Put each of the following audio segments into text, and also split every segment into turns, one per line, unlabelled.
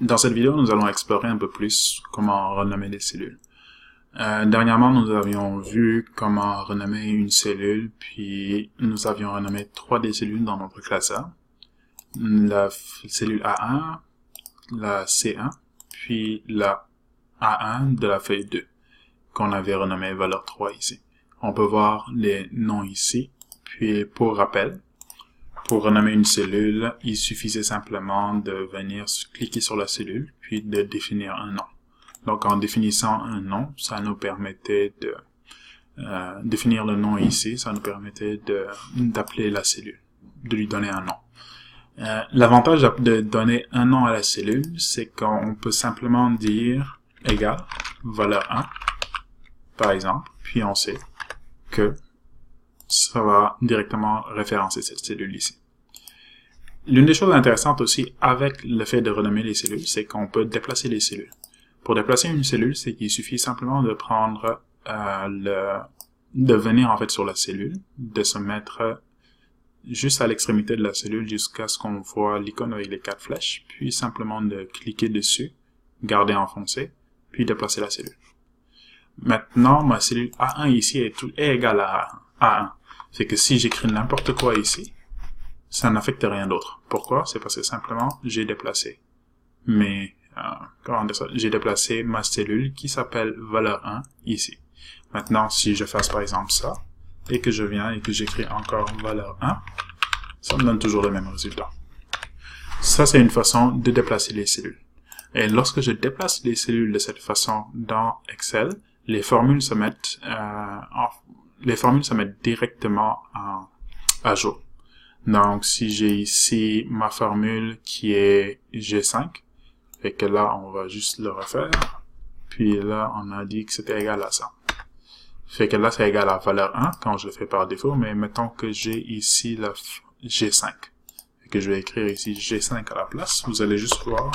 Dans cette vidéo, nous allons explorer un peu plus comment renommer les cellules. Dernièrement, nous avions vu comment renommer une cellule, puis nous avions renommé 3 des cellules dans notre classeur. La cellule A1, la C1, puis la A1 de la feuille 2, qu'on avait renommé valeur 3 ici. On peut voir les noms ici, puis pour rappel, pour renommer une cellule, il suffisait simplement de venir cliquer sur la cellule, puis de définir un nom. Donc, en définissant un nom, ça nous permettait de définir le nom ici, ça nous permettait d'appeler la cellule, de lui donner un nom. L'avantage de donner un nom à la cellule, c'est qu'on peut simplement dire égal, valeur 1, par exemple, puis on sait que ça va directement référencer cette cellule ici. L'une des choses intéressantes aussi avec le fait de renommer les cellules, c'est qu'on peut déplacer les cellules. Pour déplacer une cellule, c'est qu'il suffit simplement de prendre de venir en fait sur la cellule, de se mettre juste à l'extrémité de la cellule jusqu'à ce qu'on voit l'icône avec les 4 flèches, puis simplement de cliquer dessus, garder enfoncé, puis déplacer la cellule. Maintenant, ma cellule A1 ici est égale à A1. C'est que si j'écris n'importe quoi ici, ça n'affecte rien d'autre. Pourquoi? C'est parce que simplement, j'ai déplacé j'ai déplacé ma cellule qui s'appelle valeur 1 ici. Maintenant, si je fasse par exemple ça, et que je viens et que j'écris encore valeur 1, ça me donne toujours le même résultat. Ça, c'est une façon de déplacer les cellules. Et lorsque je déplace les cellules de cette façon dans Excel, les formules se mettent directement à jour. Donc, si j'ai ici ma formule qui est G5, et que là, on va juste le refaire, puis là, on a dit que c'était égal à ça. Fait que là, c'est égal à valeur 1 quand je le fais par défaut, mais mettons que j'ai ici la G5, et que je vais écrire ici G5 à la place, vous allez juste voir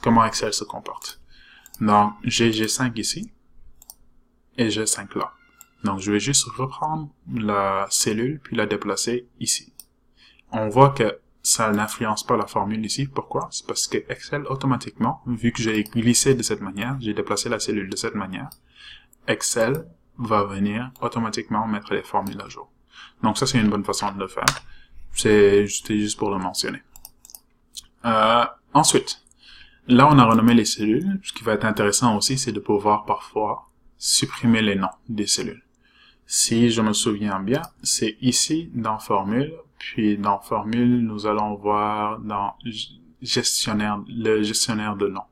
comment Excel se comporte. Donc, j'ai G5 ici, et G5 là. Donc, je vais juste reprendre la cellule, puis la déplacer ici. On voit que ça n'influence pas la formule ici. Pourquoi? C'est parce que Excel, automatiquement, vu que j'ai glissé de cette manière, j'ai déplacé la cellule de cette manière, Excel va venir automatiquement mettre les formules à jour. Donc, ça, c'est une bonne façon de le faire. C'était juste pour le mentionner. Ensuite, là, on a renommé les cellules. Ce qui va être intéressant aussi, c'est de pouvoir parfois supprimer les noms des cellules. Si je me souviens bien, c'est ici dans Formule, puis dans Formule, nous allons voir dans le gestionnaire de noms.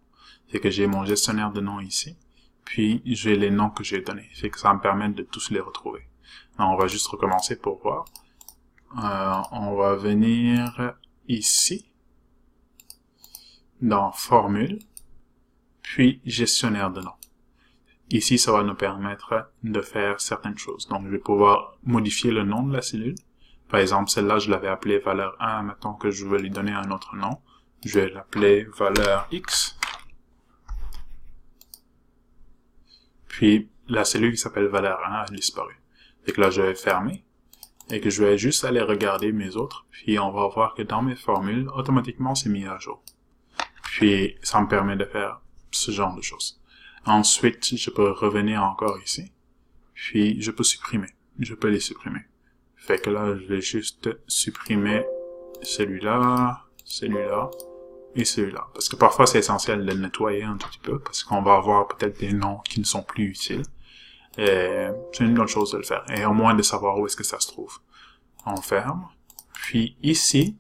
C'est que j'ai mon gestionnaire de noms ici, puis j'ai les noms que j'ai donnés. C'est que ça me permet de tous les retrouver. Alors, on va juste recommencer pour voir. On va venir ici, dans Formule, puis gestionnaire de noms. Ici, ça va nous permettre de faire certaines choses. Donc, je vais pouvoir modifier le nom de la cellule. Par exemple, celle-là, je l'avais appelée valeur 1. Maintenant que je veux lui donner un autre nom, je vais l'appeler valeur X. Puis, la cellule qui s'appelle valeur 1 a disparu. Et que là, je vais fermer. Et que je vais juste aller regarder mes autres. Puis, on va voir que dans mes formules, automatiquement, c'est mis à jour. Puis, ça me permet de faire ce genre de choses. Ensuite, je peux revenir encore ici. Puis, je peux supprimer. Je peux les supprimer. Fait que là, je vais juste supprimer celui-là, celui-là et celui-là. Parce que parfois, c'est essentiel de le nettoyer un tout petit peu. Parce qu'on va avoir peut-être des noms qui ne sont plus utiles. Et c'est une bonne chose de le faire. Et au moins de savoir où est-ce que ça se trouve. On ferme. Puis ici,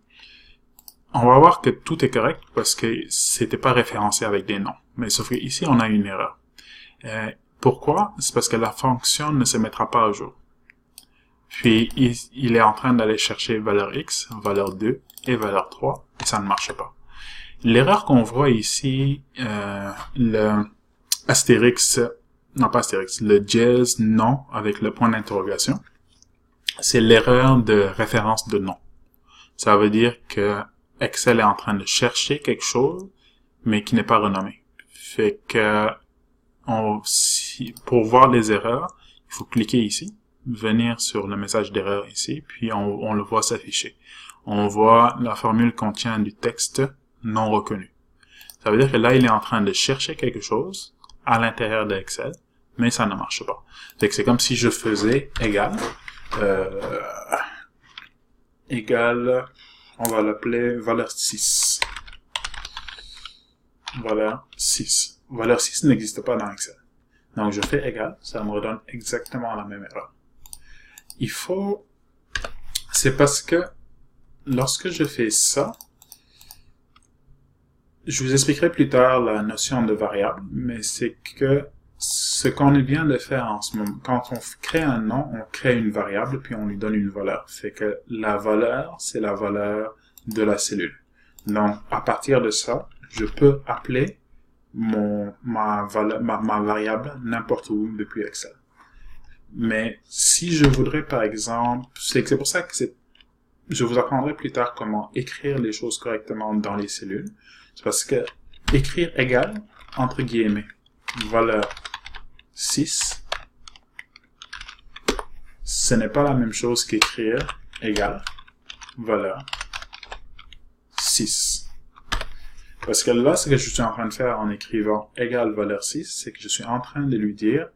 on va voir que tout est correct parce que c'était pas référencé avec des noms. Mais sauf que ici, on a une erreur. Pourquoi? C'est parce que la fonction ne se mettra pas à jour. Puis, il est en train d'aller chercher valeur X, valeur 2 et valeur 3, et ça ne marche pas. L'erreur qu'on voit ici, le dièse non avec le point d'interrogation, c'est l'erreur de référence de nom. Ça veut dire que Excel est en train de chercher quelque chose, mais qui n'est pas renommé. Fait que, pour voir les erreurs, il faut cliquer ici, venir sur le message d'erreur ici, puis on le voit s'afficher. On voit la formule contient du texte non reconnu. Ça veut dire que là, il est en train de chercher quelque chose à l'intérieur d'Excel, mais ça ne marche pas. Fait que c'est comme si je faisais égal, on va l'appeler valeur 6. Valeur 6. Valeur 6 n'existe pas dans Excel. Donc, je fais égal, ça me redonne exactement la même erreur. C'est parce que lorsque je fais ça, je vous expliquerai plus tard la notion de variable, mais c'est que ce qu'on vient de faire en ce moment, quand on crée un nom, on crée une variable, puis on lui donne une valeur. Fait que la valeur, c'est la valeur de la cellule. Donc, à partir de ça, je peux appeler ma variable n'importe où depuis Excel. Mais si je voudrais, par exemple, c'est pour ça que je vous apprendrai plus tard comment écrire les choses correctement dans les cellules. C'est parce que écrire égal, entre guillemets, valeur 6, ce n'est pas la même chose qu'écrire égal, valeur 6. Parce que là, ce que je suis en train de faire en écrivant égal valeur 6, c'est que je suis en train de lui dire,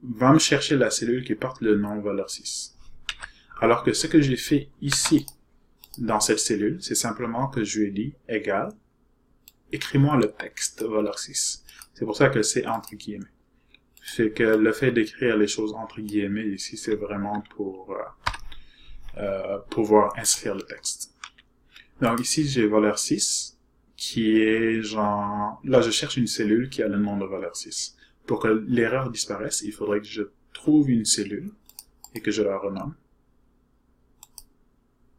va me chercher la cellule qui porte le nom valeur 6. Alors que ce que j'ai fait ici, dans cette cellule, c'est simplement que je lui ai dit égal, écris-moi le texte valeur 6. C'est pour ça que c'est entre guillemets. Fait que le fait d'écrire les choses entre guillemets ici, c'est vraiment pour pouvoir inscrire le texte. Donc ici, j'ai valeur 6, qui est genre... Là, je cherche une cellule qui a le nom de valeur 6. Pour que l'erreur disparaisse, il faudrait que je trouve une cellule et que je la renomme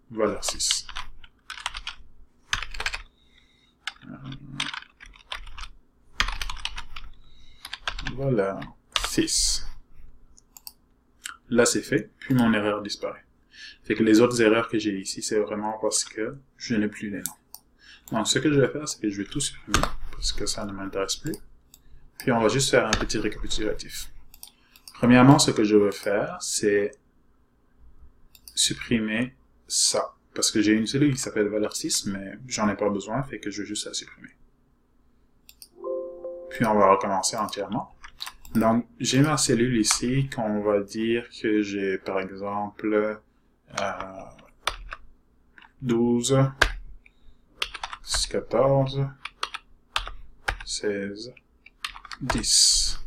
valeur 6. Valeur 6. Là, c'est fait, puis mon erreur disparaît. Fait que les autres erreurs que j'ai ici, c'est vraiment parce que je n'ai plus les noms. Donc, ce que je vais faire, c'est que je vais tout supprimer, parce que ça ne m'intéresse plus. Puis, on va juste faire un petit récapitulatif. Premièrement, ce que je veux faire, c'est supprimer ça. Parce que j'ai une cellule qui s'appelle valeur 6, mais j'en ai pas besoin, fait que je vais juste la supprimer. Puis, on va recommencer entièrement. Donc, j'ai ma cellule ici, qu'on va dire que j'ai, par exemple, 12, 14, 16, 10.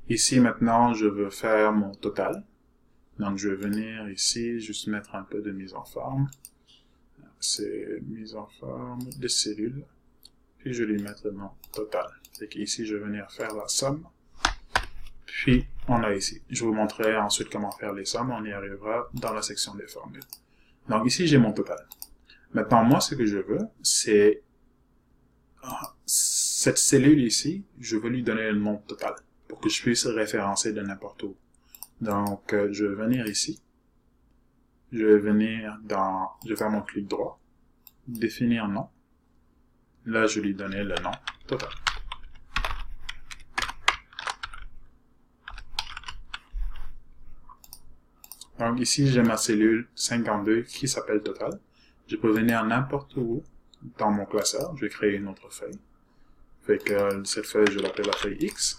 Ici, maintenant, je veux faire mon total. Donc, je vais venir ici, juste mettre un peu de mise en forme. C'est mise en forme de cellules. Puis, je vais lui mettre mon total. C'est qu'ici, je vais venir faire la somme. Puis, on a ici. Je vous montrerai ensuite comment faire les sommes. On y arrivera dans la section des formules. Donc, ici, j'ai mon total. Maintenant, moi, ce que je veux, c'est cette cellule ici, je veux lui donner le nom total pour que je puisse référencer de n'importe où. Donc, je vais venir ici. Je vais venir je vais faire mon clic droit, définir nom. Là, je vais lui donner le nom total. Donc, ici, j'ai ma cellule 52 qui s'appelle total. Je peux venir n'importe où dans mon classeur. Je vais créer une autre feuille. Fait que cette feuille, je l'appelle la feuille X.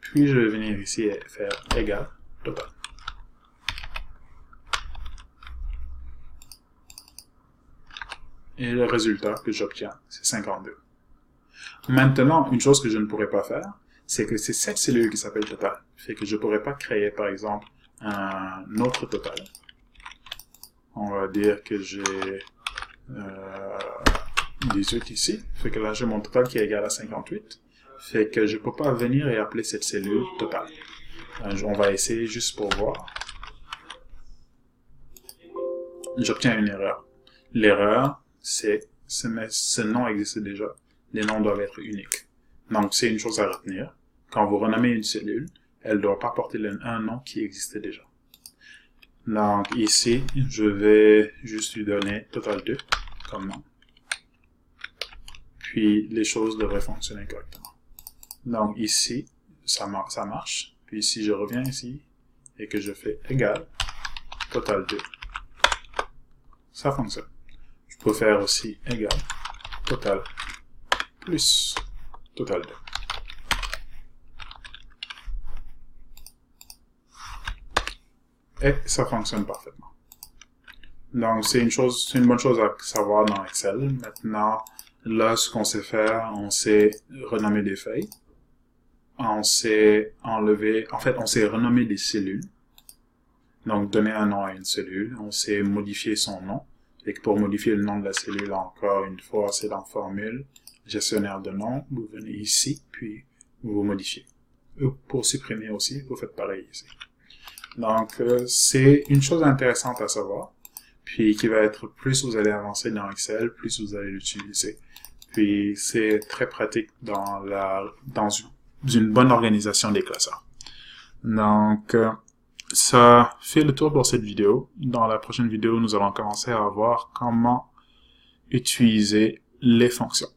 Puis, je vais venir ici et faire égal total. Et le résultat que j'obtiens, c'est 52. Maintenant, une chose que je ne pourrais pas faire, c'est que c'est cette cellule qui s'appelle total. Fait que je ne pourrais pas créer, par exemple, un autre total. On va dire que j'ai 18 ici. Fait que là, j'ai mon total qui est égal à 58. Fait que je ne peux pas venir et appeler cette cellule total. On va essayer juste pour voir. J'obtiens une erreur. L'erreur, c'est ce nom existe déjà. Les noms doivent être uniques. Donc, c'est une chose à retenir. Quand vous renommez une cellule, elle ne doit pas porter un nom qui existait déjà. Donc, ici, je vais juste lui donner total 2 comme nom. Puis, les choses devraient fonctionner correctement. Donc, ici, ça marche. Puis, si je reviens ici et que je fais égal total 2, ça fonctionne. Je peux faire aussi égal total plus total de. Et ça fonctionne parfaitement. Donc, c'est une bonne chose à savoir dans Excel. Maintenant, là, ce qu'on sait faire, on sait renommer des feuilles. On sait enlever, en fait, on sait renommer des cellules. Donc, donner un nom à une cellule. On sait modifier son nom. Et que pour modifier le nom de la cellule, encore une fois, c'est dans Formule, gestionnaire de nom. Vous venez ici, puis vous modifiez. Pour supprimer aussi, vous faites pareil ici. Donc, c'est une chose intéressante à savoir, puis qui va être plus vous allez avancer dans Excel, plus vous allez l'utiliser. Puis, c'est très pratique dans une bonne organisation des classeurs. Donc, ça fait le tour pour cette vidéo. Dans la prochaine vidéo, nous allons commencer à voir comment utiliser les fonctions.